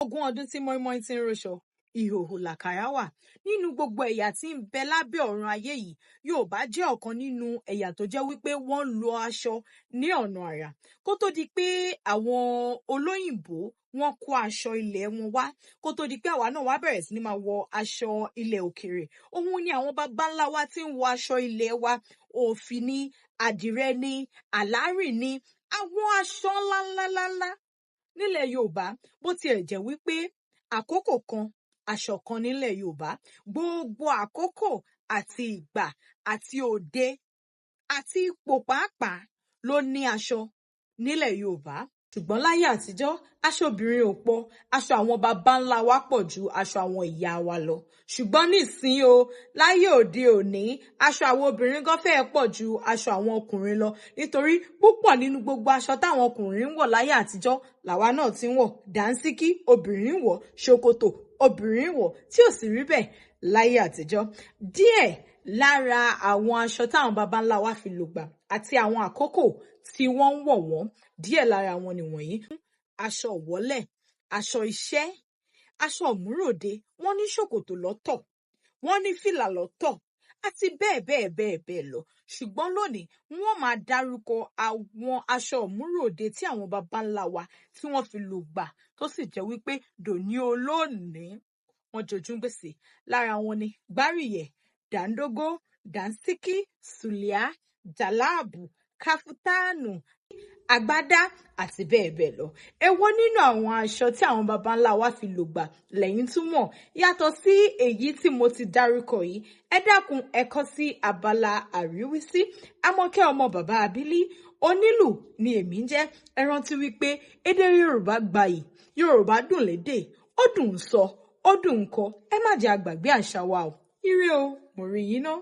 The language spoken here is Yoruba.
Ogún ọdún tí mọ́ínmọ́ín ti ń róṣọ, ìhòhò làkàrà wà. Nínú gbogbo ẹ̀yà tí ń bẹ lábẹ́ ọ̀run ayé yìí, Yorùbá jẹ́ ọ̀kan nínú ẹ̀yà tó jẹ́ wípé wọ́n ń lo aṣọ ní ọ̀nà àrà. Kó tó di pé àwọn olóyìnbó wọ́n kó aṣọ ilẹ̀ wọn wá, kó tó di pé àwa náà wá bẹ̀rẹ̀ sí ní máa wọ aṣọ ilẹ̀ òkèèrè. Òun ni àwọn baba ńlá wa tí ń wọ aṣọ ilẹ̀ wa. Òfì ni, àdìrẹ ni, àlárì ni, àwọn aṣọ ńláńláńlá nílẹ̀ Yorùbá. Bó tiẹ̀ jẹ́ wípé àkókò kan, aṣọ kan nílẹ̀ Yorùbá. Gbogbo àkókò àti ìgbà àti òde àti ipò pàápàá ló ní aṣọ nílẹ̀ Yorùbá. Ṣùgbọ́n láyé àtijọ́, aṣọ obìnrin ò pọ̀. Aṣọ àwọn baba ńlá wa pọ̀ ju aṣọ àwọn ìyá wa lọ. Ṣùgbọ́n nísìnyí o, láyé òde òní, aṣọ àwọn obìnrin gan fẹ́ẹ́ pọ̀ ju aṣọ àwọn ọkùnrin lọ. Nítorí púpọ̀ nínú gbogbo aṣọ táwọn ọkùnrin ń wọ̀ láyé àtijọ́ làwa náà ti ń wọ̀. Dàńṣíkí obìnrin ń wọ̀, ṣòkòtò obìnrin ń wọ̀, tí ò sì rí bẹ́ẹ̀ láyé àtijọ́. Díẹ̀ lára àwọn aṣọ táwọn baba ńlá wa fi lògbà àti àwọn àkókò tí wọ́n ń wọ̀ wọ́n, díẹ̀ lára wọn nìwọ̀nyí. Aṣọ ìwọ́lẹ̀, aṣọ iṣẹ́, aṣọ ìmúròde, wọ́n ní ṣòkòtò lọ́tọ̀, wọ́n ní fìlà lọ́tọ̀, àti bẹ́ẹ̀ bẹ́ẹ̀ bẹ́ẹ̀ bẹ́ẹ̀ lọ. Ṣùgbọ́n lónìí, wọ́n máa dárúkọ àwọn aṣọ ìmúròde tí àwọn baba ńlá wa tí wọ́n fi lògbà tó sì jẹ́ wípé dòní olónìí wọ́n jojú gbèsè. Lára wọn ni gbáríyẹ̀, dàńdógó, dàńṣíkí, sùlíà, jàláàbù, káfútánù, agbádá àti bẹ́ẹ̀ bẹ́ẹ̀ lọ. Èwo nínú àwọn aṣọ tí àwọn baba ńlá wa fi lògbà lẹ́yìn túmọ̀ yàtọ̀ sí èyí tí mo ti dárúkọ yìí? Ẹ dákun ẹ kọ sí abala àríwísí. Àmọ̀kẹ́ ọmọ bàbá Abílí, onílù ni èmi ń jẹ́. Ẹ rántí wípé èdè Yorùbá gbayì, Yorùbá dùn lédè, ó dùn ún sọ, ó dùn ún kọ. Ẹ má jẹ́ a gbàgbé àṣà wa o. Ire o, mo rí yín ná.